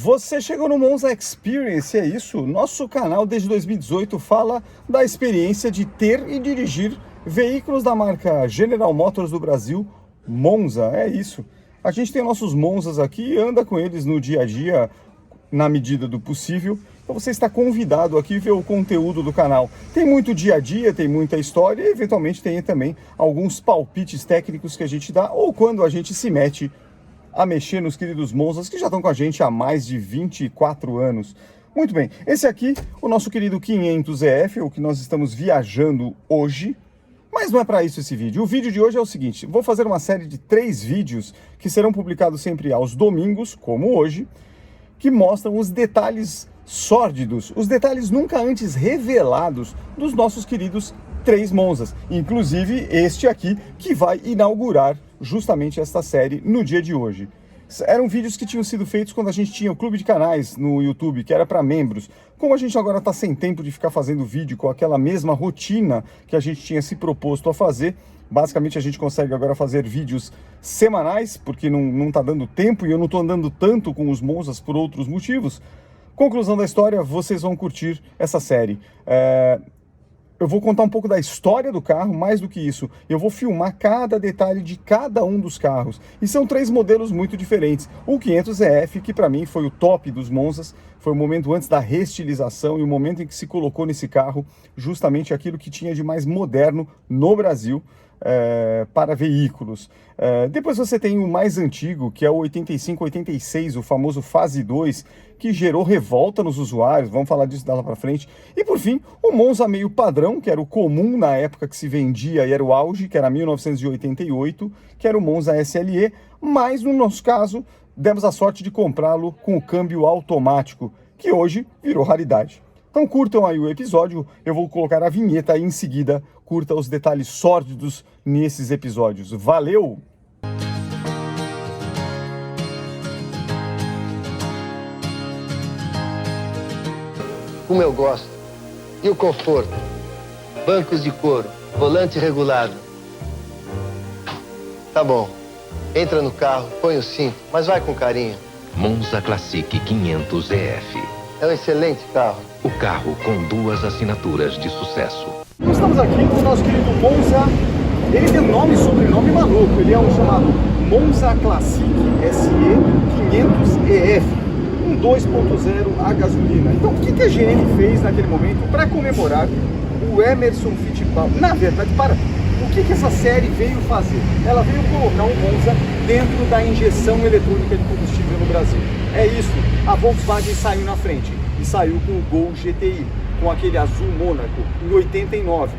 Você chegou no Monza Experience, é isso? Nosso canal desde 2018 fala da experiência de ter e dirigir veículos da marca General Motors do Brasil, Monza, é isso. A gente tem nossos Monzas aqui e anda com eles no dia a dia, na medida do possível. Então você está convidado aqui a ver o conteúdo do canal. Tem muito dia a dia, tem muita história e eventualmente tem também alguns palpites técnicos que a gente dá ou quando a gente se mete a mexer nos queridos Monzas que já estão com a gente há mais de 24 anos. Muito bem, esse aqui, o nosso querido 500EF, o que nós estamos viajando hoje, mas não é para isso esse vídeo. O vídeo de hoje é o seguinte, vou fazer uma série de 3 vídeos que serão publicados sempre aos domingos, como hoje, que mostram os detalhes sórdidos, os detalhes nunca antes revelados dos nossos queridos 3 Monzas, inclusive este aqui que vai inaugurar justamente esta série no dia de hoje. Eram vídeos que tinham sido feitos quando a gente tinha o clube de canais no YouTube, que era para membros. Como a gente agora está sem tempo de ficar fazendo vídeo com aquela mesma rotina que a gente tinha se proposto a fazer, basicamente a gente consegue agora fazer vídeos semanais, porque não está dando tempo e eu não estou andando tanto com os Monzas por outros motivos. Conclusão da história, vocês vão curtir essa série. Eu vou contar um pouco da história do carro, mais do que isso, eu vou filmar cada detalhe de cada um dos carros. E são 3 modelos muito diferentes. O 500EF, que para mim foi o top dos Monzas, foi o momento antes da reestilização e o momento em que se colocou nesse carro justamente aquilo que tinha de mais moderno no Brasil para veículos. Depois você tem o mais antigo, que é o 85-86, o famoso Fase 2, que gerou revolta nos usuários, vamos falar disso dela para frente. E por fim, o Monza meio padrão, que era o comum na época que se vendia e era o auge, que era 1988, que era o Monza SLE, mas no nosso caso, demos a sorte de comprá-lo com o câmbio automático, que hoje virou raridade. Então curtam aí o episódio, eu vou colocar a vinheta aí em seguida, curta os detalhes sórdidos nesses episódios. Valeu! Como eu gosto. E o conforto? Bancos de couro, volante regulado. Tá bom. Entra no carro, põe o cinto, mas vai com carinho. Monza Classic 500EF. É um excelente carro. O carro com 2 assinaturas de sucesso. Nós estamos aqui com o nosso querido Monza. Ele tem nome e sobrenome maluco. Ele é um chamado Monza Classic SE 500EF. 2.0 a gasolina. Então, o que a GM fez naquele momento para comemorar o Emerson Fittipaldi? Na verdade, o que essa série veio fazer? Ela veio colocar o Monza dentro da injeção eletrônica de combustível no Brasil. É isso, a Volkswagen saiu na frente e saiu com o Gol GTI, com aquele azul Mônaco, em 89.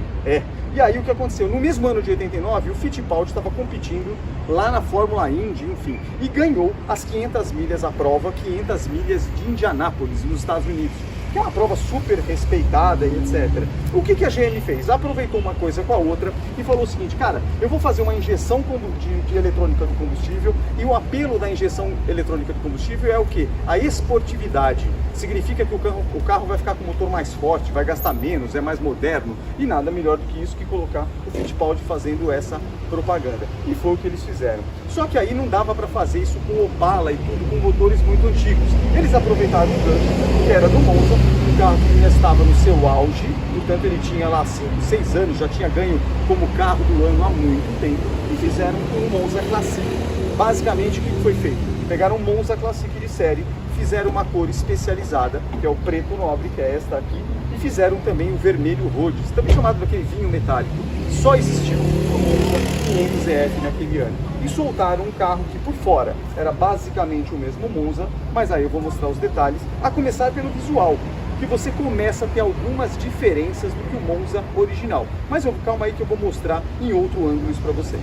E aí o que aconteceu? No mesmo ano de 89, o Fittipaldi estava competindo lá na Fórmula Indy, enfim, e ganhou as 500 milhas à prova, 500 milhas de Indianápolis, nos Estados Unidos, que é uma prova super respeitada e etc. O que a GM fez? Aproveitou uma coisa com a outra e falou o seguinte, cara, eu vou fazer uma injeção de eletrônica do combustível e o apelo da injeção eletrônica de combustível é o quê? A esportividade. Significa que o carro vai ficar com o motor mais forte, vai gastar menos, é mais moderno e nada melhor do que isso que colocar o Fittipaldi fazendo essa propaganda. E foi o que eles fizeram. Só que aí não dava para fazer isso com Opala e tudo com motores muito antigos. Eles aproveitaram o gancho que era do Monza, um carro que ainda estava no seu auge, portanto ele tinha lá 5, 6 anos, já tinha ganho como carro do ano há muito tempo e fizeram com o Monza Classic. Basicamente o que foi feito? Pegaram o Monza Classic de série, fizeram uma cor especializada, que é o preto nobre, que é esta aqui, e fizeram também o vermelho Rhodes, também chamado daquele vinho metálico. Só existiu o Monza 500EF naquele ano. E soltaram um carro que por fora era basicamente o mesmo Monza, mas aí eu vou mostrar os detalhes, a começar pelo visual, que você começa a ter algumas diferenças do que o Monza original. Mas calma aí que eu vou mostrar em outro ângulo isso para você.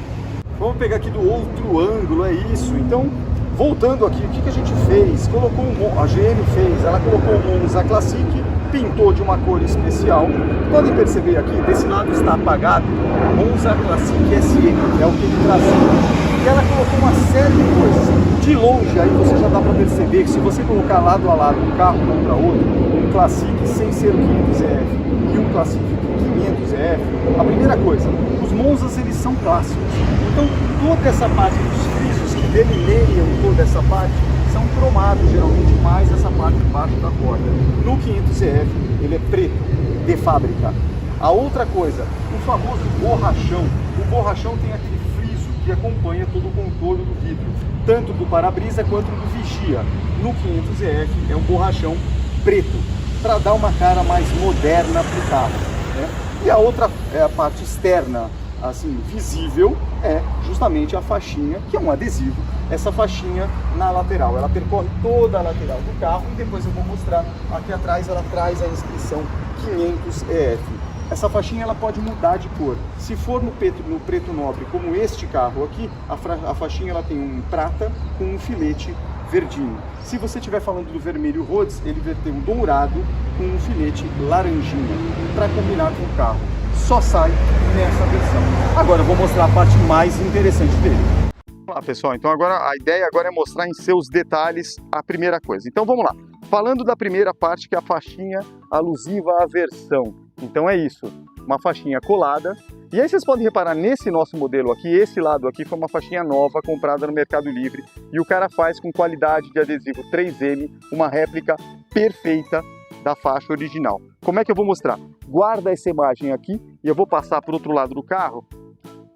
Vamos pegar aqui do outro ângulo, é isso. Então, voltando aqui, o que a gente fez? A GM fez, ela colocou o Monza Classic, pintou de uma cor especial. Podem perceber aqui, desse lado está apagado, Monza Classic SE, é o que ele trazia. E ela colocou uma série de coisas. De longe, aí você já dá para perceber que se você colocar lado a lado um carro contra outro, um Classic sem ser o 500EF e um Classic 500EF, a primeira coisa, os Monzas eles são clássicos. Então toda essa parte dos frisos que delineiam toda essa parte são cromados geralmente mais essa fábrica. A outra coisa, o famoso borrachão. O borrachão tem aquele friso que acompanha todo o contorno do vidro, tanto do para-brisa quanto do vigia. No 500EF é um borrachão preto, para dar uma cara mais moderna para o carro, né? E a outra a parte externa, assim, visível, é justamente a faixinha, que é um adesivo, essa faixinha na lateral. Ela percorre toda a lateral do carro e depois eu vou mostrar aqui atrás, ela traz a inscrição 500EF. Essa faixinha ela pode mudar de cor. Se for no preto nobre, como este carro aqui, a faixinha ela tem um prata com um filete verdinho. Se você estiver falando do vermelho Rhodes, ele vai ter um dourado com um filete laranjinha, para combinar com o carro. Só sai nessa versão. Agora eu vou mostrar a parte mais interessante dele. Olá pessoal, então agora a ideia agora é mostrar em seus detalhes a primeira coisa. Então vamos lá. Falando da primeira parte, que é a faixinha alusiva à versão. Então é isso, uma faixinha colada. E aí vocês podem reparar nesse nosso modelo aqui, esse lado aqui foi uma faixinha nova comprada no Mercado Livre e o cara faz com qualidade de adesivo 3M uma réplica perfeita da faixa original. Como é que eu vou mostrar? Guarda essa imagem aqui e eu vou passar para o outro lado do carro.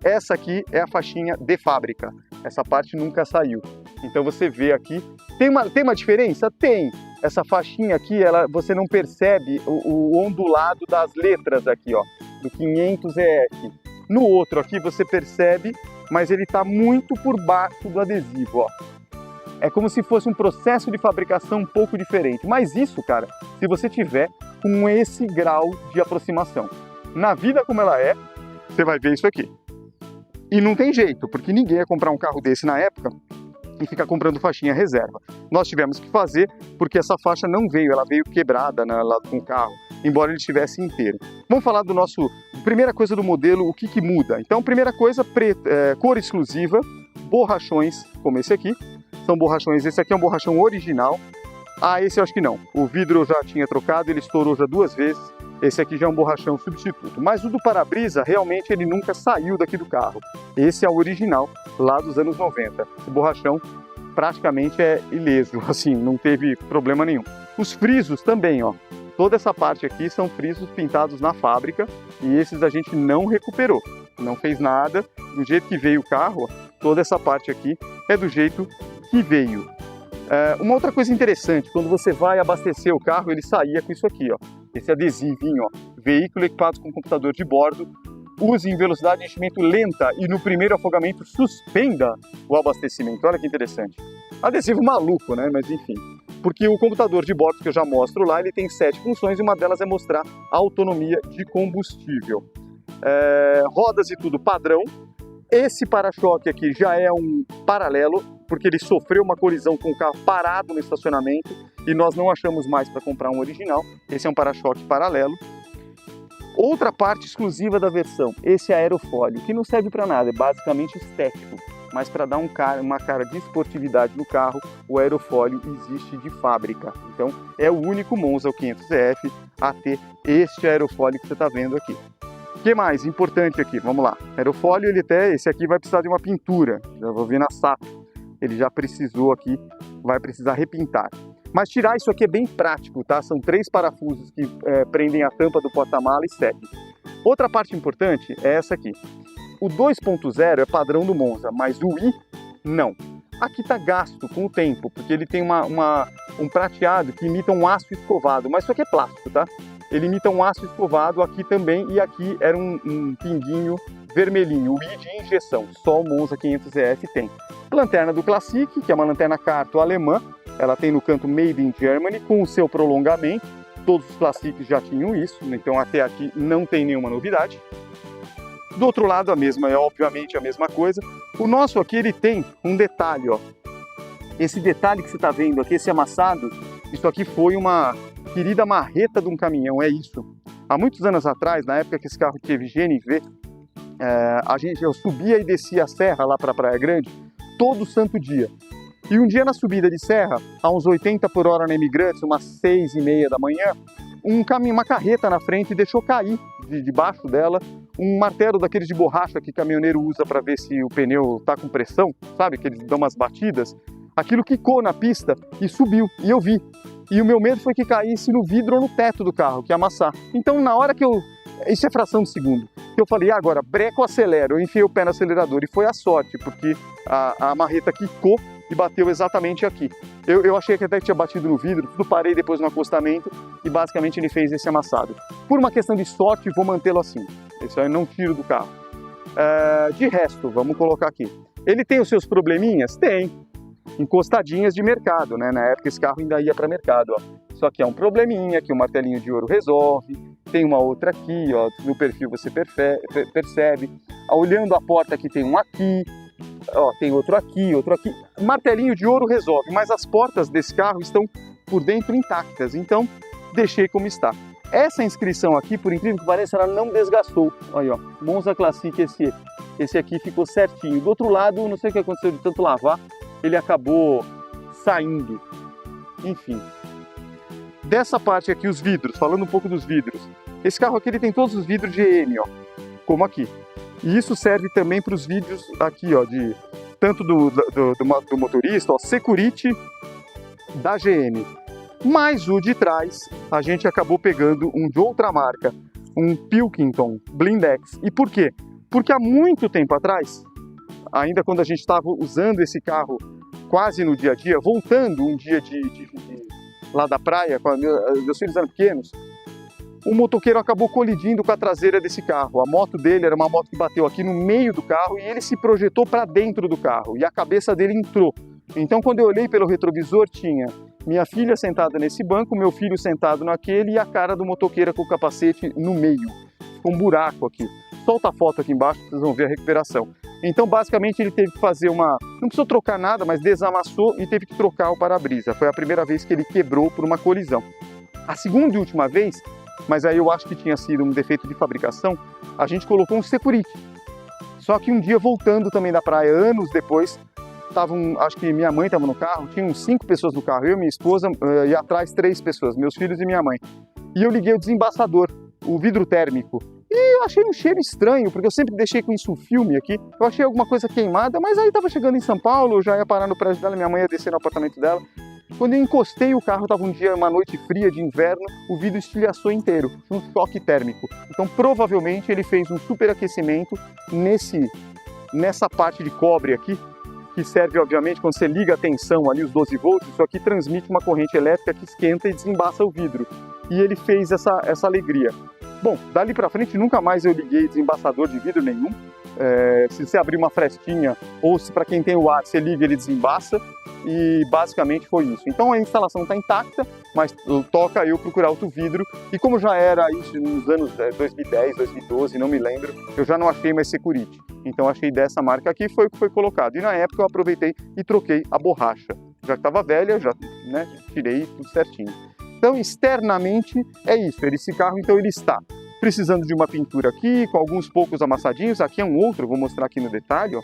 Essa aqui é a faixinha de fábrica, essa parte nunca saiu. Então você vê aqui, tem uma diferença? Tem! Essa faixinha aqui, você não percebe o ondulado das letras aqui, ó, do 500EF. No outro aqui você percebe, mas ele está muito por baixo do adesivo, ó. É como se fosse um processo de fabricação um pouco diferente. Mas isso, cara, se você tiver com esse grau de aproximação. Na vida como ela é, você vai ver isso aqui. E não tem jeito, porque ninguém ia comprar um carro desse na época e ficar comprando faixinha reserva. Nós tivemos que fazer porque essa faixa não veio, ela veio quebrada lá com o carro, embora ele estivesse inteiro. Vamos falar do nosso, primeira coisa do modelo, o que muda. Então, primeira coisa, cor exclusiva, borrachões, como esse aqui, são borrachões, esse aqui é um borrachão original. Ah, esse eu acho que não, o vidro eu já tinha trocado, ele estourou já 2 vezes, esse aqui já é um borrachão substituto. Mas o do para-brisa, realmente ele nunca saiu daqui do carro. Esse é o original, lá dos anos 90. O borrachão praticamente é ileso, assim, não teve problema nenhum. Os frisos também, ó. Toda essa parte aqui são frisos pintados na fábrica e esses a gente não recuperou. Não fez nada, do jeito que veio o carro, ó, toda essa parte aqui é do jeito que veio. Uma outra coisa interessante, quando você vai abastecer o carro, ele saía com isso aqui, ó. Esse adesivinho, ó, veículo equipado com computador de bordo, use em velocidade de enchimento lenta e no primeiro afogamento suspenda o abastecimento. Olha que interessante. Adesivo maluco, né? Mas enfim. Porque o computador de bordo que eu já mostro lá, ele tem 7 funções e uma delas é mostrar a autonomia de combustível. Rodas e tudo padrão. Esse para-choque aqui já é um paralelo, porque ele sofreu uma colisão com o carro parado no estacionamento e nós não achamos mais para comprar um original. Esse é um para-choque paralelo. Outra parte exclusiva da versão, esse aerofólio, que não serve para nada, é basicamente estético, mas para dar uma cara de esportividade no carro, o aerofólio existe de fábrica. Então é o único Monza, o 500EF, a ter este aerofólio que você está vendo aqui. O que mais importante aqui? Vamos lá. Aerofólio, esse aqui vai precisar de uma pintura, já vou ver na Sato. Ele já precisou aqui, vai precisar repintar. Mas tirar isso aqui é bem prático, tá? São 3 parafusos que prendem a tampa do porta-mala e segue. Outra parte importante é essa aqui. O 2.0 é padrão do Monza, mas o I não. Aqui está gasto com o tempo, porque ele tem um prateado que imita um aço escovado, mas isso aqui é plástico, tá? Ele imita um aço escovado aqui também, e aqui era um pinguinho vermelhinho, o I de injeção, só o Monza 500EF tem. Lanterna do Classic, que é uma lanterna Carto alemã, ela tem no canto Made in Germany, com o seu prolongamento, todos os Classics já tinham isso, então até aqui não tem nenhuma novidade. Do outro lado é obviamente a mesma coisa. O nosso aqui ele tem um detalhe, ó. Esse detalhe que você está vendo aqui, esse amassado, isso aqui foi uma querida marreta de um caminhão, é isso. Há muitos anos atrás, na época que esse carro teve GNV, eu subia e descia a serra lá para Praia Grande todo santo dia. E um dia na subida de serra, a uns 80 por hora na Imigrantes, umas 6h30 da manhã, uma carreta na frente deixou cair debaixo dela um martelo daqueles de borracha que caminhoneiro usa para ver se o pneu está com pressão, sabe? Que eles dão umas batidas. Aquilo quicou na pista e subiu, e eu vi. E o meu medo foi que caísse no vidro ou no teto do carro, que ia amassar. Então, na hora que eu... Isso é fração de segundo. Eu falei, agora, breco, acelero. Eu enfiei o pé no acelerador e foi a sorte, porque a marreta quicou e bateu exatamente aqui. Eu achei que até tinha batido no vidro, tudo parei depois no acostamento e basicamente ele fez esse amassado. Por uma questão de sorte, vou mantê-lo assim. Isso aí eu não tiro do carro. De resto, vamos colocar aqui. Ele tem os seus probleminhas? Tem. Encostadinhas de mercado, né? Na época esse carro ainda ia para mercado, ó. Só que é um probleminha que o martelinho de ouro resolve. Tem uma outra aqui, ó, no perfil você percebe. Olhando a porta aqui tem um aqui, ó, tem outro aqui, outro aqui. Martelinho de ouro resolve, mas as portas desse carro estão por dentro intactas, então deixei como está. Essa inscrição aqui, por incrível que pareça, ela não desgastou. Olha, ó, Monza Classic esse aqui ficou certinho. Do outro lado, não sei o que aconteceu de tanto lavar, ele acabou saindo. Enfim. Dessa parte aqui, os vidros, falando um pouco dos vidros. Esse carro aqui ele tem todos os vidros GM, ó, como aqui. E isso serve também para os vidros aqui, ó, tanto do motorista, ó, Security da GM. Mas o de trás, a gente acabou pegando um de outra marca, um Pilkington Blindex. E por quê? Porque há muito tempo atrás, ainda quando a gente estava usando esse carro quase no dia a dia, voltando um dia lá da praia, quando meus filhos eram pequenos, o motoqueiro acabou colidindo com a traseira desse carro. A moto dele era uma moto que bateu aqui no meio do carro e ele se projetou para dentro do carro e a cabeça dele entrou. Então quando eu olhei pelo retrovisor tinha minha filha sentada nesse banco, meu filho sentado naquele e a cara do motoqueiro com o capacete no meio. Ficou um buraco aqui. Solta a foto aqui embaixo, vocês vão ver a recuperação. Então, basicamente, ele teve que fazer não precisou trocar nada, mas desamassou e teve que trocar o para-brisa. Foi a primeira vez que ele quebrou por uma colisão. A segunda e última vez, mas aí eu acho que tinha sido um defeito de fabricação, a gente colocou um Security. Só que um dia, voltando também da praia, anos depois, acho que minha mãe estava no carro, tinham 5 pessoas no carro, eu, minha esposa e atrás 3 pessoas, meus filhos e minha mãe. E eu liguei o desembaçador, o vidro térmico. E eu achei um cheiro estranho, porque eu sempre deixei com isso filme aqui. Eu achei alguma coisa queimada, mas aí estava chegando em São Paulo, eu já ia parar no prédio dela, minha mãe ia descer no apartamento dela. Quando eu encostei o carro, estava uma noite fria de inverno, o vidro estilhaçou inteiro, um choque térmico. Então provavelmente ele fez um superaquecimento nessa parte de cobre aqui, que serve obviamente quando você liga a tensão ali, os 12 volts, isso aqui transmite uma corrente elétrica que esquenta e desembaça o vidro. E ele fez essa alegria. Bom, dali pra frente nunca mais eu liguei desembaçador de vidro nenhum. Se você abrir uma frestinha ou se para quem tem o ar, você liga ele desembaça e basicamente foi isso. Então a instalação está intacta, mas toca eu procurar outro vidro e como já era isso nos anos 2010, 2012, não me lembro, eu já não achei mais Security. Então achei dessa marca aqui, foi o que foi colocado. E na época eu aproveitei e troquei a borracha. Já que estava velha, já tirei tudo certinho. Então, externamente, é isso. Esse carro, então, ele está precisando de uma pintura aqui, com alguns poucos amassadinhos. Aqui é um outro, vou mostrar aqui no detalhe, ó.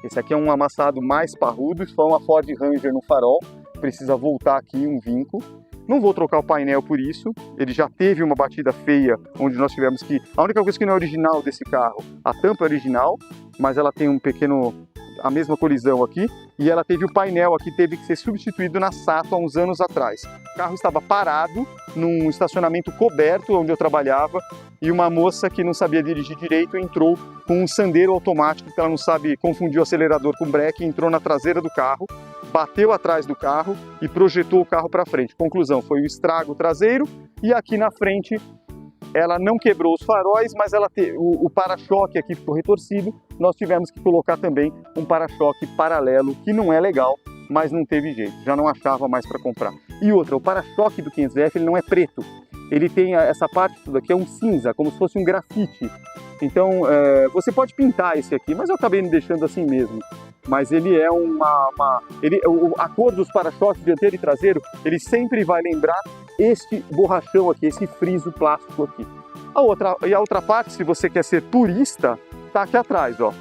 Esse aqui é um amassado mais parrudo, isso foi uma Ford Ranger no farol. Precisa voltar aqui um vinco. Não vou trocar o painel por isso. Ele já teve uma batida feia, onde nós tivemos que... A única coisa que não é original desse carro, a tampa é original, mas ela tem a mesma colisão aqui, e ela teve o painel aqui, teve que ser substituído na Sato há uns anos atrás. O carro estava parado num estacionamento coberto onde eu trabalhava e uma moça que não sabia dirigir direito entrou com um Sandero automático, que ela não sabe, confundiu o acelerador com o breque, entrou na traseira do carro, bateu atrás do carro e projetou o carro para frente. Conclusão, foi o estrago traseiro e aqui na frente ela não quebrou os faróis, mas o para-choque aqui ficou retorcido. Nós tivemos que colocar também um para-choque paralelo, que não é legal, mas não teve jeito, já não achava mais para comprar. E outra, o para-choque do 500F ele não é preto, ele tem essa parte tudo aqui é um cinza, como se fosse um grafite. Então você pode pintar esse aqui, mas eu acabei me deixando assim mesmo. Mas ele é a cor dos para-choques dianteiro e traseiro, ele sempre vai lembrar este borrachão aqui, esse friso plástico aqui. A outra parte, se você quer ser purista, tá aqui atrás, ó.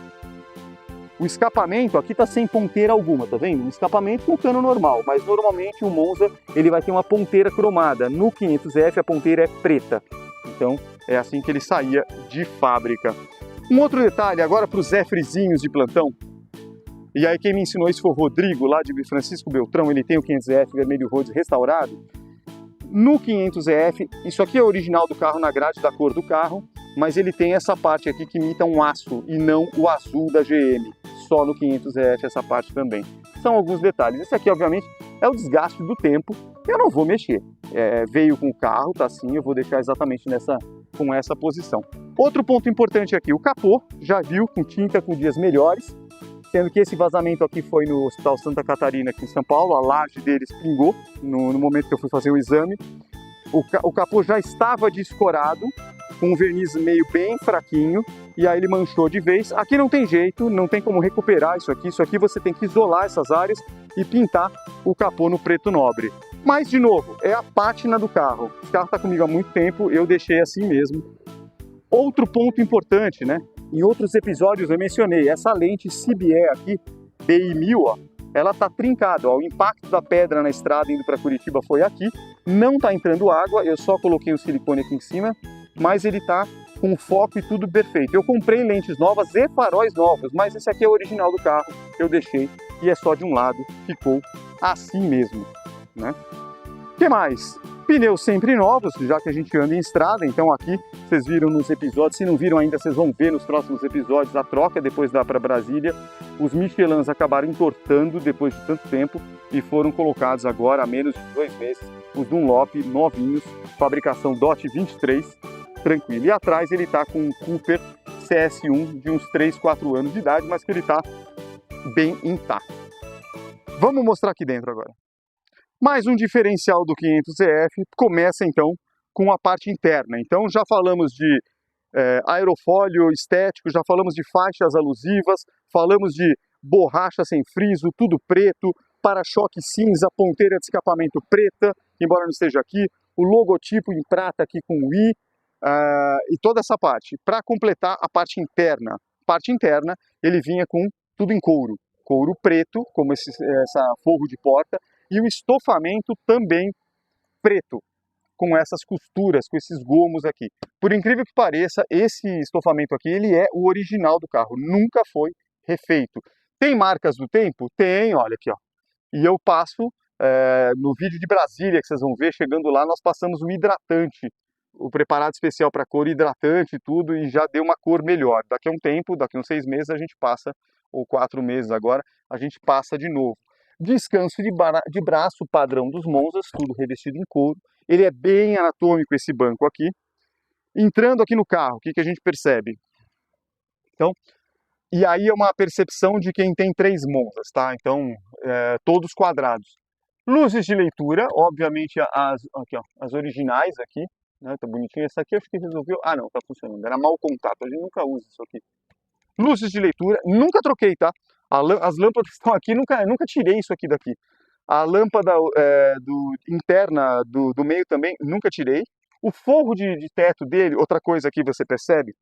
O escapamento aqui tá sem ponteira alguma, tá vendo? Um escapamento com cano normal, mas normalmente o Monza ele vai ter uma ponteira cromada. No 500F a ponteira é preta. Então é assim que ele saía de fábrica. Um outro detalhe agora para os Zefrizinhos de plantão. E aí quem me ensinou isso foi o Rodrigo, lá de Francisco Beltrão, ele tem o 500EF vermelho rose restaurado. No 500EF, isso aqui é original do carro na grade da cor do carro, mas ele tem essa parte aqui que imita um aço e não o azul da GM. Só no 500EF essa parte também. São alguns detalhes. Esse aqui, obviamente, é o desgaste do tempo. Eu não vou mexer. Veio com o carro, tá assim, eu vou deixar exatamente com essa posição. Outro ponto importante aqui, o capô, já viu, com tinta, com dias melhores. Sendo que esse vazamento aqui foi no Hospital Santa Catarina, aqui em São Paulo, a laje deles pingou no momento que eu fui fazer o exame. O capô já estava descorado, com um verniz meio bem fraquinho, e aí ele manchou de vez. Aqui não tem jeito, não tem como recuperar isso aqui você tem que isolar essas áreas e pintar o capô no preto nobre. Mas, de novo, é a pátina do carro. O carro está comigo há muito tempo, eu deixei assim mesmo. Outro ponto importante, né? Em outros episódios eu mencionei, essa lente CBE aqui, BI1000, ó, ela tá trincada, ó, o impacto da pedra na estrada indo para Curitiba foi aqui, não tá entrando água, eu só coloquei o silicone aqui em cima, mas ele tá com foco e tudo perfeito. Eu comprei lentes novas e faróis novos, mas esse aqui é o original do carro, eu deixei e é só de um lado, ficou assim mesmo, né? O que mais? Pneus sempre novos, já que a gente anda em estrada, então aqui vocês viram nos episódios, se não viram ainda, vocês vão ver nos próximos episódios a troca depois da para Brasília. Os Michelins acabaram entortando depois de tanto tempo e foram colocados agora há menos de 2 meses, os Dunlop novinhos, fabricação DOT 23, tranquilo. E atrás ele está com um Cooper CS1 de uns 3, 4 anos de idade, mas que ele está bem intacto. Vamos mostrar aqui dentro agora. Mais um diferencial do 500EF começa então com a parte interna. Então já falamos de aerofólio estético, já falamos de faixas alusivas, falamos de borracha sem friso, tudo preto, para-choque cinza, ponteira de escapamento preta, embora não esteja aqui, o logotipo em prata aqui com o I, e toda essa parte. Para completar a parte interna, ele vinha com tudo em couro preto, como essa forro de porta, e o estofamento também preto, com essas costuras, com esses gomos aqui. Por incrível que pareça, esse estofamento aqui, ele é o original do carro, nunca foi refeito. Tem marcas do tempo? Tem, olha aqui, ó. E eu passo, no vídeo de Brasília, que vocês vão ver, chegando lá, nós passamos o hidratante, o preparado especial para cor, hidratante e tudo, e já deu uma cor melhor. Daqui a um tempo, daqui a uns 6 meses, a gente passa, ou 4 meses agora, a gente passa de novo. Descanso de braço padrão dos Monzas, tudo revestido em couro. Ele é bem anatômico esse banco aqui. Entrando aqui no carro, o que a gente percebe? Então, e aí é uma percepção de quem tem 3 Monzas, tá? Então, todos quadrados. Luzes de leitura, obviamente aqui, ó, as originais aqui, né? Tá bonitinho. Essa aqui acho que resolveu... Ah, não, tá funcionando. Era mau contato, a gente nunca usa isso aqui. Luzes de leitura, nunca troquei, tá? As lâmpadas que estão aqui, nunca tirei isso aqui daqui. A lâmpada interna do meio também, nunca tirei. O forro de teto dele, outra coisa aqui você percebe,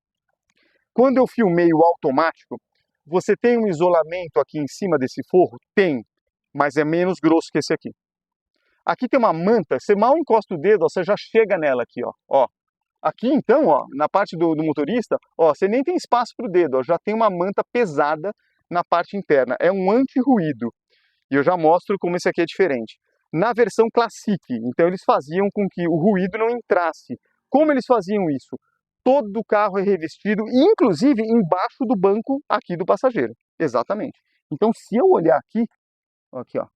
quando eu filmei o automático, você tem um isolamento aqui em cima desse forro? Tem, mas é menos grosso que esse aqui. Aqui tem uma manta, você mal encosta o dedo, ó, você já chega nela aqui, ó. Aqui então, ó, na parte do motorista, ó, você nem tem espaço para o dedo, ó, já tem uma manta pesada na parte interna, é um anti-ruído. E eu já mostro como esse aqui é diferente. Na versão Classic, então eles faziam com que o ruído não entrasse. Como eles faziam isso? Todo o carro é revestido, inclusive embaixo do banco aqui do passageiro. Exatamente. Então se eu olhar aqui, ó,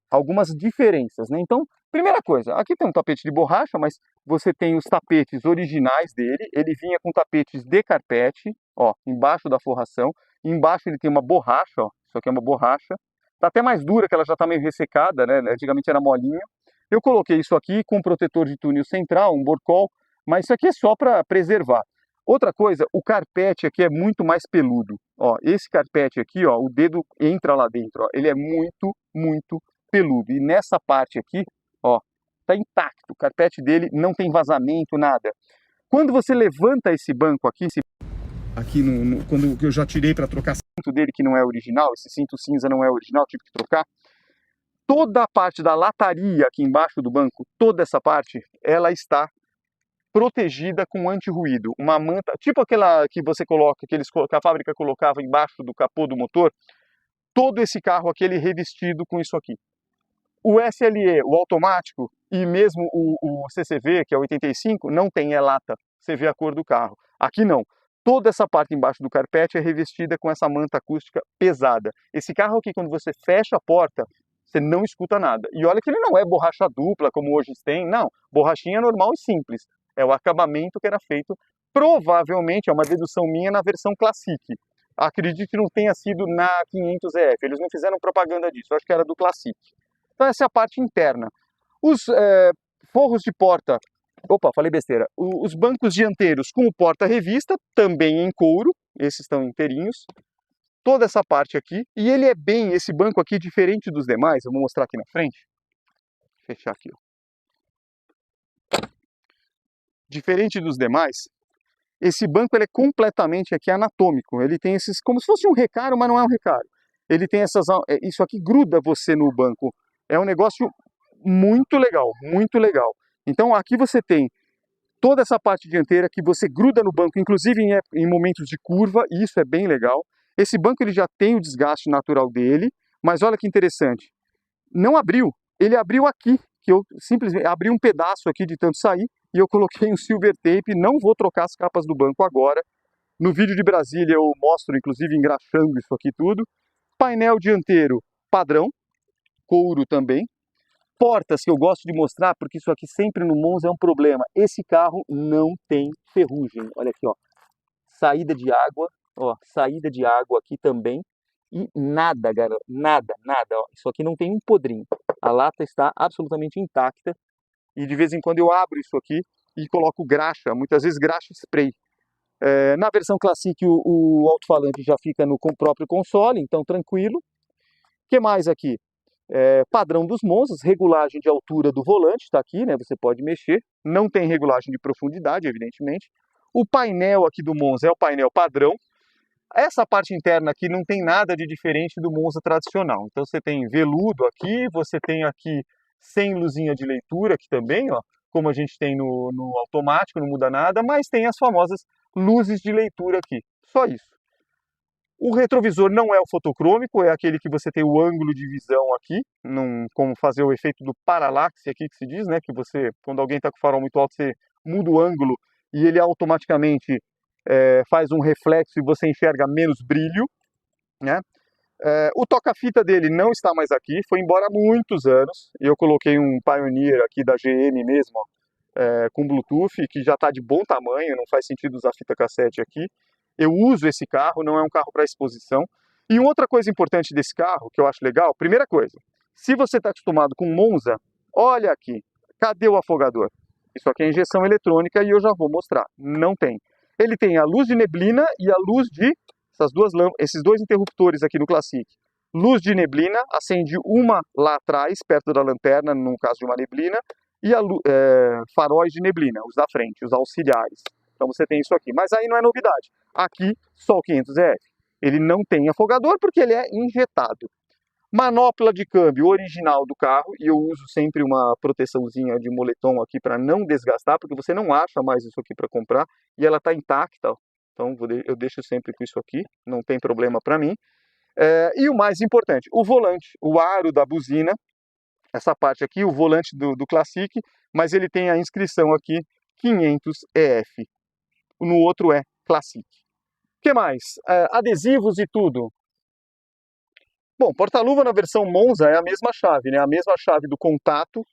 algumas diferenças, né? Então, primeira coisa, aqui tem um tapete de borracha, mas você tem os tapetes originais dele, ele vinha com tapetes de carpete, ó, embaixo da forração, embaixo ele tem uma borracha, ó, isso aqui é uma borracha, tá até mais dura, que ela já tá meio ressecada, né, antigamente era molinha. Eu coloquei isso aqui com um protetor de túnel central, um borcol, mas isso aqui é só para preservar. Outra coisa, o carpete aqui é muito mais peludo, ó, esse carpete aqui, ó, o dedo entra lá dentro, ó, ele é muito, muito peludo. E nessa parte aqui, ó, tá intacto. O carpete dele não tem vazamento, nada. Quando você levanta esse banco aqui, quando eu já tirei para trocar o cinto dele, que não é original, esse cinto cinza não é original, tive que trocar. Toda a parte da lataria aqui embaixo do banco, toda essa parte, ela está protegida com anti-ruído. Uma manta, tipo aquela que você coloca, que a fábrica colocava embaixo do capô do motor, todo esse carro aqui ele revestido com isso aqui. O SLE, o automático, e mesmo o CCV, que é o 85, não tem, é lata. Você vê a cor do carro. Aqui não. Toda essa parte embaixo do carpete é revestida com essa manta acústica pesada. Esse carro aqui, quando você fecha a porta, você não escuta nada. E olha que ele não é borracha dupla, como hoje tem, não. Borrachinha normal e simples. É o acabamento que era feito, provavelmente, é uma dedução minha, na versão Classic. Acredito que não tenha sido na 500EF, eles não fizeram propaganda disso, eu acho que era do Classic. Então essa é a parte interna. Os forros de porta, opa, falei besteira, os bancos dianteiros com porta revista, também em couro, esses estão inteirinhos. Toda essa parte aqui, e ele é bem, esse banco aqui, diferente dos demais, eu vou mostrar aqui na frente. Vou fechar aqui, ó. Diferente dos demais, esse banco ele é completamente aqui anatômico, ele tem esses, como se fosse um recaro, mas não é um recaro. Ele tem essas, isso aqui gruda você no banco, é um negócio muito legal, muito legal. Então aqui você tem toda essa parte dianteira que você gruda no banco, inclusive em momentos de curva, e isso é bem legal. Esse banco ele já tem o desgaste natural dele, mas olha que interessante, não abriu, ele abriu aqui, que eu simplesmente abri um pedaço aqui de tanto sair, e eu coloquei um silver tape, não vou trocar as capas do banco agora. No vídeo de Brasília eu mostro, inclusive, engraxando isso aqui tudo. Painel dianteiro padrão, couro também. Portas que eu gosto de mostrar, porque isso aqui sempre no Monza é um problema. Esse carro não tem ferrugem. Olha aqui, ó. Saída de água, ó. Saída de água aqui também. E nada, garoto. Nada, nada. Ó. Isso aqui não tem um podrinho. A lata está absolutamente intacta. E de vez em quando eu abro isso aqui e coloco graxa, muitas vezes graxa spray. Na versão Classic o alto-falante já fica no próprio console, então tranquilo. O que mais aqui? Padrão dos Monzas, regulagem de altura do volante, está aqui, né? Você pode mexer. Não tem regulagem de profundidade, evidentemente. O painel aqui do Monza é o painel padrão. Essa parte interna aqui não tem nada de diferente do Monza tradicional. Então você tem veludo aqui, você tem aqui sem luzinha de leitura aqui também, ó, como a gente tem no automático, não muda nada, mas tem as famosas luzes de leitura aqui, só isso. O retrovisor não é o fotocrômico, é aquele que você tem o ângulo de visão aqui, como fazer o efeito do paralaxe aqui que se diz, né, que você, quando alguém está com o farol muito alto, você muda o ângulo e ele automaticamente faz um reflexo e você enxerga menos brilho, né? O toca-fita dele não está mais aqui, foi embora há muitos anos. Eu coloquei um Pioneer aqui da GM mesmo, ó, com Bluetooth, que já está de bom tamanho, não faz sentido usar fita cassete aqui. Eu uso esse carro, não é um carro para exposição. E uma outra coisa importante desse carro, que eu acho legal, primeira coisa, se você está acostumado com Monza, olha aqui, cadê o afogador? Isso aqui é injeção eletrônica e eu já vou mostrar, não tem. Ele tem a luz de neblina e a luz de esses dois interruptores aqui no Classic. Luz de neblina, acende uma lá atrás, perto da lanterna, no caso de uma neblina, e faróis de neblina, os da frente, os auxiliares. Então você tem isso aqui, mas aí não é novidade. Aqui, só o 500EF. Ele não tem afogador porque ele é injetado. Manopla de câmbio original do carro, e eu uso sempre uma proteçãozinha de moletom aqui para não desgastar, porque você não acha mais isso aqui para comprar, e ela está intacta. Então eu deixo sempre com isso aqui, não tem problema para mim. E o mais importante, o volante, o aro da buzina, essa parte aqui, o volante do Classic, mas ele tem a inscrição aqui 500EF, no outro é Classic. O que mais? Adesivos e tudo. Bom, porta-luva na versão Monza é a mesma chave, né? A mesma chave do contato,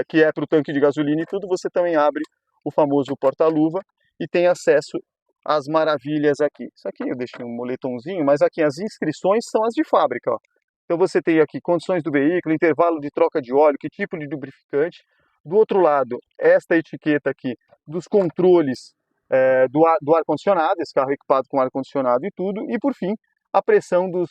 que é para o tanque de gasolina e tudo, você também abre o famoso porta-luva e tem acesso às maravilhas aqui. Isso aqui eu deixei um moletomzinho, mas aqui as inscrições são as de fábrica, ó. Então você tem aqui condições do veículo, intervalo de troca de óleo, que tipo de lubrificante. Do outro lado, esta etiqueta aqui dos controles do ar-condicionado, esse carro equipado com ar-condicionado e tudo. E por fim, a pressão dos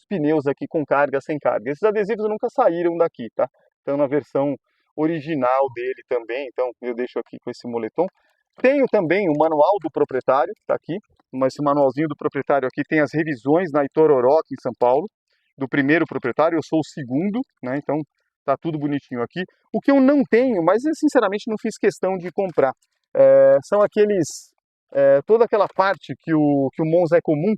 pneus aqui com carga, sem carga. Esses adesivos nunca saíram daqui, tá? Então na versão original dele também, então eu deixo aqui com esse moletom. Tenho também o manual do proprietário, tá aqui, mas esse manualzinho do proprietário aqui tem as revisões na Itororó, aqui em São Paulo, do primeiro proprietário, eu sou o segundo, né, então tá tudo bonitinho aqui. O que eu não tenho, mas eu sinceramente não fiz questão de comprar, são toda aquela parte que o Monza é comum,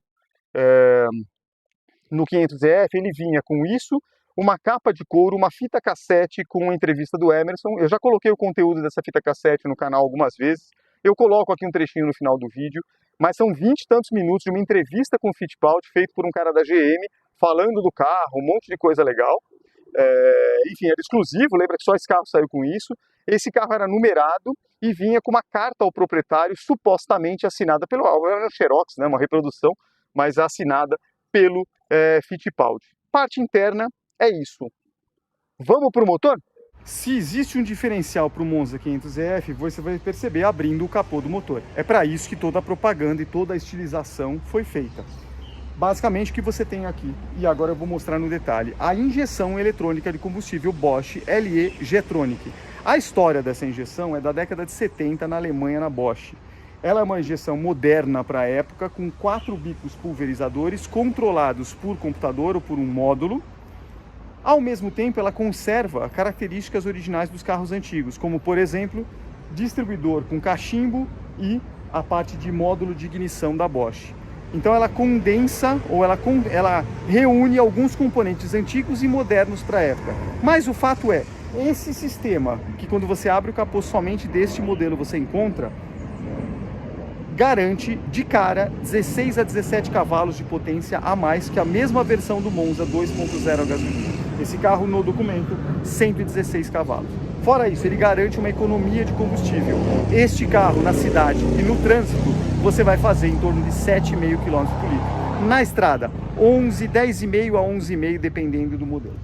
no 500EF, ele vinha com isso, uma capa de couro, uma fita cassete com uma entrevista do Emerson. Eu já coloquei o conteúdo dessa fita cassete no canal algumas vezes. Eu coloco aqui um trechinho no final do vídeo, mas são 20 e tantos minutos de uma entrevista com o Fittipaldi, feito por um cara da GM, falando do carro, um monte de coisa legal. Enfim, era exclusivo, lembra que só esse carro saiu com isso. Esse carro era numerado e vinha com uma carta ao proprietário, supostamente assinada pelo... Era um Xerox, né, uma reprodução, mas assinada pelo Fittipaldi. Parte interna é isso. Vamos para o motor? Se existe um diferencial para o Monza 500EF, você vai perceber abrindo o capô do motor. É para isso que toda a propaganda e toda a estilização foi feita. Basicamente o que você tem aqui, e agora eu vou mostrar no detalhe, a injeção eletrônica de combustível Bosch LE Getronic. A história dessa injeção é da década de 70 na Alemanha, na Bosch. Ela é uma injeção moderna para a época, com 4 bicos pulverizadores controlados por computador ou por um módulo. Ao mesmo tempo, ela conserva características originais dos carros antigos, como, por exemplo, distribuidor com cachimbo e a parte de módulo de ignição da Bosch. Então ela condensa, ou ela reúne alguns componentes antigos e modernos para a época. Mas o fato é, esse sistema, que quando você abre o capô somente deste modelo você encontra, garante de cara 16 a 17 cavalos de potência a mais que a mesma versão do Monza 2.0 a gasolina. Esse carro no documento, 116 cavalos. Fora isso, ele garante uma economia de combustível. Este carro na cidade e no trânsito, você vai fazer em torno de 7,5 km por litro. Na estrada, 10,5 a 11,5 dependendo do modelo.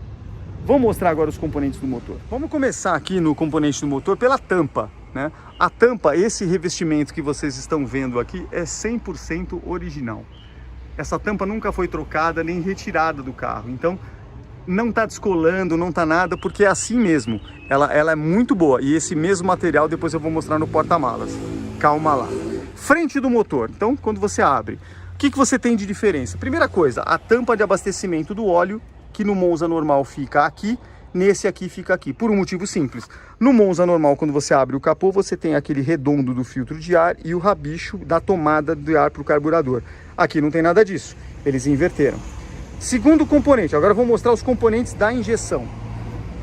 Vamos mostrar agora os componentes do motor. Vamos começar aqui no componente do motor pela tampa, né? A tampa, esse revestimento que vocês estão vendo aqui, é 100% original. Essa tampa nunca foi trocada nem retirada do carro, então não está descolando, não está nada, porque é assim mesmo. Ela é muito boa, e esse mesmo material depois eu vou mostrar no porta-malas. Calma lá. Frente do motor, então quando você abre, o que você tem de diferença? Primeira coisa, a tampa de abastecimento do óleo, que no Monza normal fica aqui, nesse aqui fica aqui, por um motivo simples. No Monza normal, quando você abre o capô, você tem aquele redondo do filtro de ar e o rabicho da tomada de ar para o carburador. Aqui não tem nada disso, eles inverteram. Segundo componente, agora eu vou mostrar os componentes da injeção.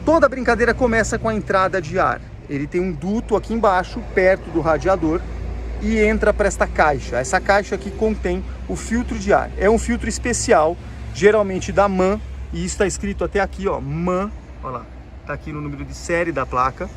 Toda a brincadeira começa com a entrada de ar. Ele tem um duto aqui embaixo, perto do radiador, e entra para esta caixa. Essa caixa aqui contém o filtro de ar. É um filtro especial, geralmente da MAN, e isso está escrito até aqui, ó, MAN, olha lá, está aqui no número de série da placa.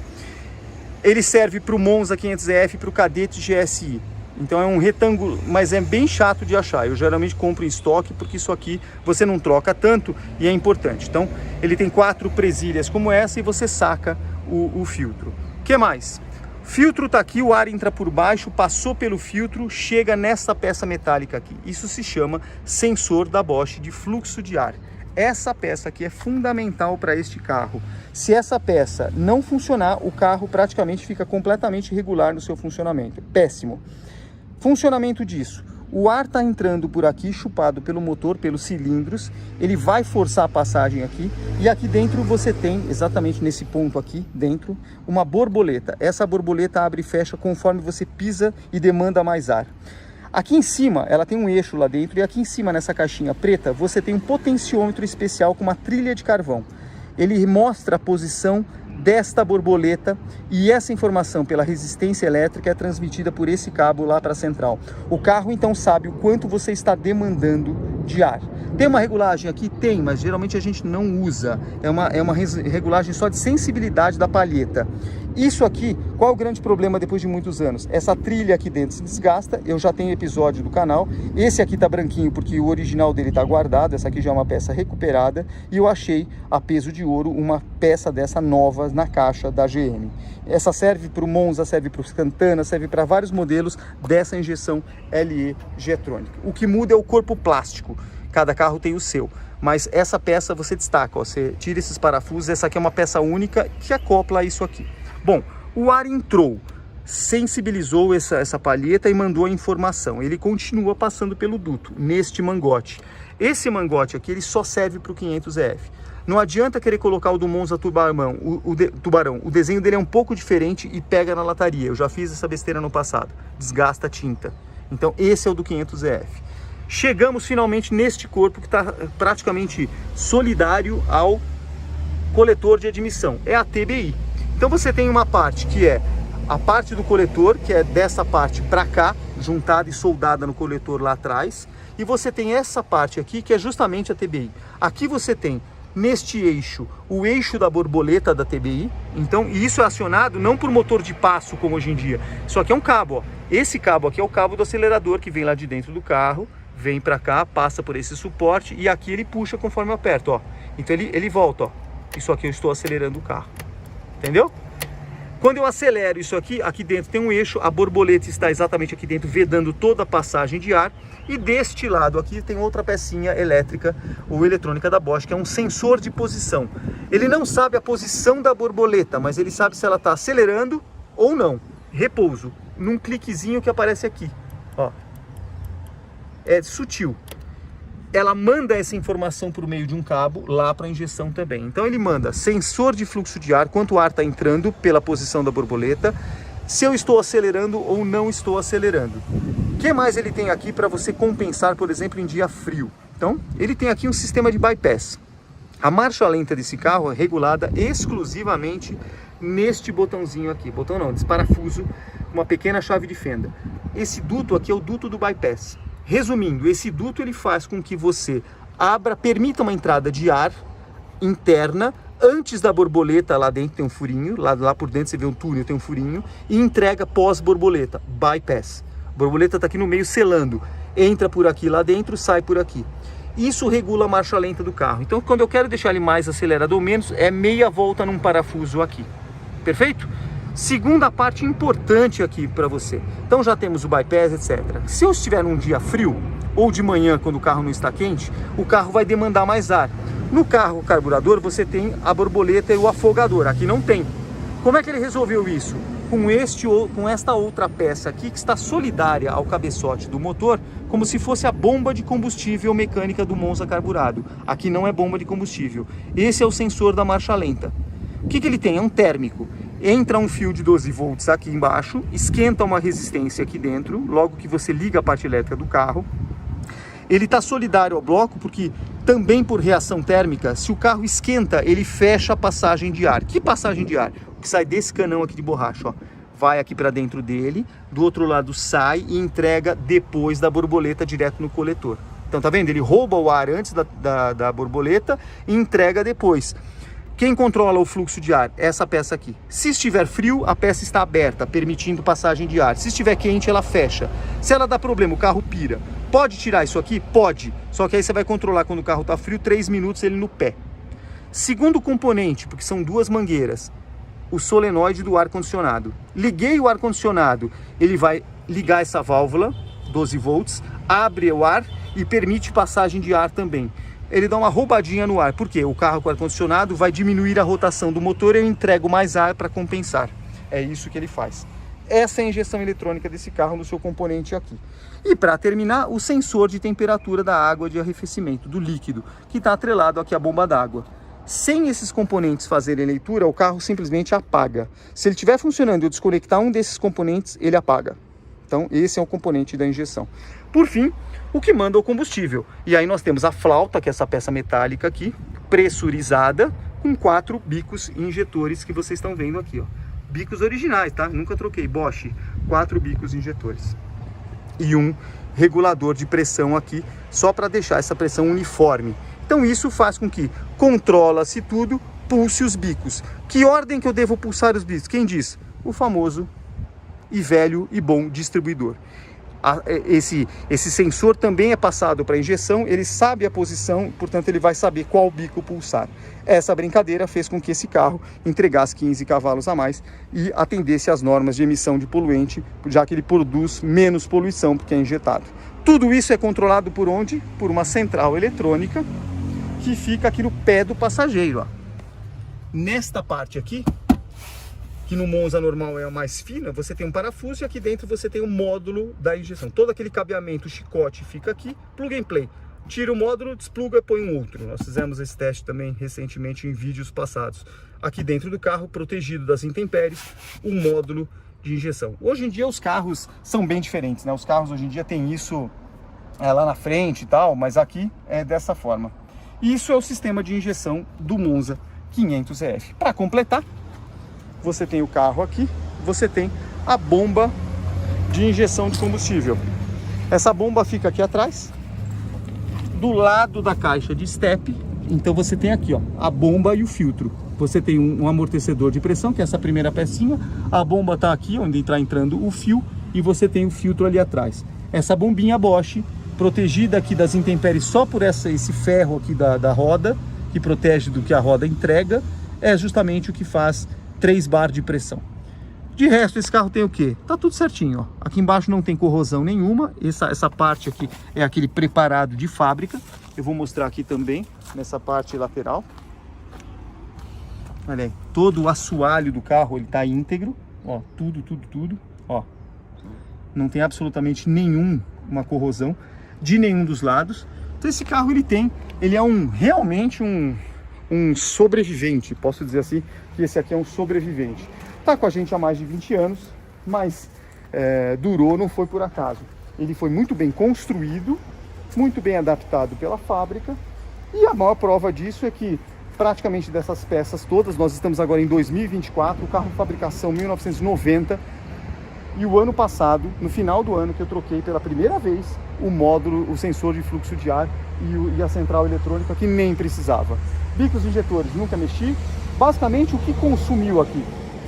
Ele serve para o Monza 500EF e para o Cadete GSI. Então é um retângulo, mas é bem chato de achar. Eu geralmente compro em estoque porque isso aqui você não troca tanto e é importante. Então ele tem 4 presilhas como essa e você saca o filtro. O que mais? Filtro está aqui, o ar entra por baixo, passou pelo filtro, chega nessa peça metálica aqui. Isso se chama sensor da Bosch de fluxo de ar. Essa peça aqui é fundamental para este carro. Se essa peça não funcionar, o carro praticamente fica completamente irregular no seu funcionamento. Péssimo. Funcionamento disso. O ar está entrando por aqui, chupado pelo motor, pelos cilindros. Ele vai forçar a passagem aqui. E aqui dentro você tem, exatamente nesse ponto aqui dentro, uma borboleta. Essa borboleta abre e fecha conforme você pisa e demanda mais ar. Aqui em cima, ela tem um eixo lá dentro. E aqui em cima, nessa caixinha preta, você tem um potenciômetro especial com uma trilha de carvão. Ele mostra a posição desta borboleta e essa informação pela resistência elétrica é transmitida por esse cabo lá para a central. O carro então sabe o quanto você está demandando de ar. Tem uma regulagem aqui? Tem, mas geralmente a gente não usa. É uma regulagem só de sensibilidade da palheta. Isso aqui, qual é o grande problema depois de muitos anos? Essa trilha aqui dentro se desgasta, eu já tenho episódio do canal. Esse aqui tá branquinho porque o original dele tá guardado, essa aqui já é uma peça recuperada. E eu achei, a peso de ouro, uma peça dessa nova na caixa da GM. Essa serve para o Monza, serve para o Santana, serve para vários modelos dessa injeção LE Getronic. O que muda é o corpo plástico, cada carro tem o seu. Mas essa peça você destaca, ó, você tira esses parafusos, essa aqui é uma peça única que acopla isso aqui. Bom, o ar entrou, sensibilizou essa palheta e mandou a informação. Ele continua passando pelo duto, neste mangote. Esse mangote aqui, ele só serve para o 500EF. Não adianta querer colocar o do Monza Tubarão. O desenho dele é um pouco diferente e pega na lataria. Eu já fiz essa besteira no passado. Desgasta a tinta. Então esse é o do 500EF. chegamos finalmente neste corpo que está praticamente solidário ao coletor de admissão, é a TBI. Então você tem uma parte que é a parte do coletor, que é dessa parte para cá, juntada e soldada no coletor lá atrás, e você tem essa parte aqui que é justamente a TBI. Aqui você tem neste eixo, o eixo da borboleta da TBI, então, e isso é acionado não por motor de passo como hoje em dia, isso aqui é um cabo, ó. Esse cabo aqui é o cabo do acelerador que vem lá de dentro do carro, vem para cá, passa por esse suporte e aqui ele puxa conforme eu aperto, ó. Então ele volta, ó. Isso aqui eu estou acelerando o carro, entendeu? Quando eu acelero isso aqui, aqui dentro tem um eixo, a borboleta está exatamente aqui dentro, vedando toda a passagem de ar. E deste lado aqui tem outra pecinha elétrica ou eletrônica da Bosch, que é um sensor de posição. Ele não sabe a posição da borboleta, mas ele sabe se ela está acelerando ou não. Repouso, num cliquezinho que aparece aqui, ó. É sutil. Ela manda essa informação por meio de um cabo lá para a injeção também. Então ele manda sensor de fluxo de ar, quanto ar está entrando pela posição da borboleta, se eu estou acelerando ou não estou acelerando. O que mais ele tem aqui para você compensar, por exemplo, em dia frio? Então, ele tem aqui um sistema de bypass. A marcha lenta desse carro é regulada exclusivamente neste botãozinho aqui. Botão não, desparafuso, uma pequena chave de fenda. Esse duto aqui é o duto do bypass. Resumindo, esse duto ele faz com que você permita uma entrada de ar interna antes da borboleta. Lá dentro tem um furinho, lá por dentro você vê um túnel, tem um furinho, e entrega pós-borboleta, bypass. A borboleta está aqui no meio selando, entra por aqui lá dentro, sai por aqui. Isso regula a marcha lenta do carro. Então quando eu quero deixar ele mais acelerado ou menos, é meia volta num parafuso aqui. Perfeito? Segunda parte importante aqui para você. Então já temos o bypass, etc. Se eu estiver num dia frio, ou de manhã quando o carro não está quente, o carro vai demandar mais ar. No carro carburador você tem a borboleta e o afogador, aqui não tem. Como é que ele resolveu isso? Com esta outra peça aqui que está solidária ao cabeçote do motor, como se fosse a bomba de combustível mecânica do Monza carburado. Aqui não é bomba de combustível. Esse é o sensor da marcha lenta. O que ele tem? É um térmico. Entra um fio de 12 volts aqui embaixo, esquenta uma resistência aqui dentro, logo que você liga a parte elétrica do carro. Ele está solidário ao bloco porque também por reação térmica, se o carro esquenta, ele fecha a passagem de ar. Que passagem de ar? O que sai desse canão aqui de borracha, ó. Vai aqui para dentro dele, do outro lado sai e entrega depois da borboleta direto no coletor. Então tá vendo? Ele rouba o ar antes da borboleta e entrega depois. Quem controla o fluxo de ar? Essa peça aqui. Se estiver frio, a peça está aberta, permitindo passagem de ar. Se estiver quente, ela fecha. Se ela dá problema, o carro pira. Pode tirar isso aqui? Pode. Só que aí você vai controlar quando o carro está frio, 3 minutos ele no pé. Segundo componente, porque são duas mangueiras, o solenoide do ar-condicionado. Liguei o ar-condicionado, ele vai ligar essa válvula, 12 volts, abre o ar e permite passagem de ar também. Ele dá uma roubadinha no ar, porque o carro com ar-condicionado vai diminuir a rotação do motor e eu entrego mais ar para compensar. É isso que ele faz. Essa é a injeção eletrônica desse carro no seu componente aqui. E para terminar, o sensor de temperatura da água de arrefecimento, do líquido, que está atrelado aqui à bomba d'água. Sem esses componentes fazerem leitura, o carro simplesmente apaga. Se ele estiver funcionando e eu desconectar um desses componentes, ele apaga. Então esse é o componente da injeção. Por fim, o que manda é o combustível. E aí nós temos a flauta, que é essa peça metálica aqui, pressurizada, com 4 bicos injetores que vocês estão vendo aqui, ó. Bicos originais, tá? Nunca troquei. Bosch, 4 bicos injetores. E um regulador de pressão aqui, só para deixar essa pressão uniforme. Então isso faz com que controla-se tudo, pulse os bicos. Que ordem que eu devo pulsar os bicos? Quem diz? O famoso e velho e bom distribuidor. Esse sensor também é passado para a injeção, ele sabe a posição, portanto ele vai saber qual bico pulsar. Essa brincadeira fez com que esse carro entregasse 15 cavalos a mais e atendesse às normas de emissão de poluente, já que ele produz menos poluição porque é injetado. Tudo isso é controlado por onde? Por uma central eletrônica que fica aqui no pé do passageiro, ó. Nesta parte aqui, que no Monza normal é a mais fina, você tem um parafuso e aqui dentro você tem o módulo da injeção. Todo aquele cabeamento, o chicote fica aqui, plug and play. Tira o módulo, despluga, põe um outro. Nós fizemos esse teste também recentemente em vídeos passados. Aqui dentro do carro, protegido das intempéries, o módulo de injeção. Hoje em dia os carros são bem diferentes, né? Os carros hoje em dia têm isso lá na frente e tal, mas aqui é dessa forma. Isso é o sistema de injeção do Monza 500EF. Para completar, você tem o carro aqui, você tem a bomba de injeção de combustível. Essa bomba fica aqui atrás, do lado da caixa de step. Então você tem aqui, ó, a bomba e o filtro. Você tem um amortecedor de pressão, que é essa primeira pecinha. A bomba está aqui, onde está entrando o fio, e você tem o filtro ali atrás. Essa bombinha Bosch, protegida aqui das intempéries só por esse ferro aqui da roda, que protege do que a roda entrega, é justamente o que faz 3 bar de pressão. De resto, esse carro tem o quê? Tá tudo certinho, ó. Aqui embaixo não tem corrosão nenhuma. Essa parte aqui é aquele preparado de fábrica. Eu vou mostrar aqui também, nessa parte lateral. Olha aí, todo o assoalho do carro, ele tá íntegro. Ó, tudo, ó. Não tem absolutamente nenhuma corrosão de nenhum dos lados. Então esse carro, ele é realmente um sobrevivente. Posso dizer assim, que esse aqui é um sobrevivente. Está com a gente há mais de 20 anos, mas durou, não foi por acaso. Ele foi muito bem construído, muito bem adaptado pela fábrica, e a maior prova disso é que praticamente dessas peças todas, nós estamos agora em 2024, o carro fabricação 1990, e o ano passado, no final do ano, que eu troquei pela primeira vez o módulo, o sensor de fluxo de ar e a central eletrônica, que nem precisava. Bicos injetores, nunca mexi. Basicamente o que consumiu aqui?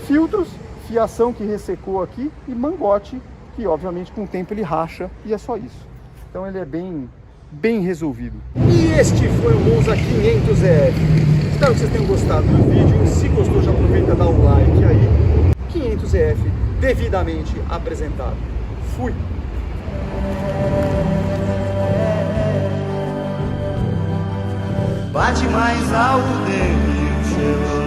Filtros, fiação que ressecou aqui e mangote, que obviamente com o tempo ele racha, e é só isso. Então ele é bem resolvido. E este foi o Monza 500EF. Espero que vocês tenham gostado do vídeo. Se gostou, já aproveita e dá um like aí. 500EF devidamente apresentado. Fui! Bate mais alto, Deus chegou.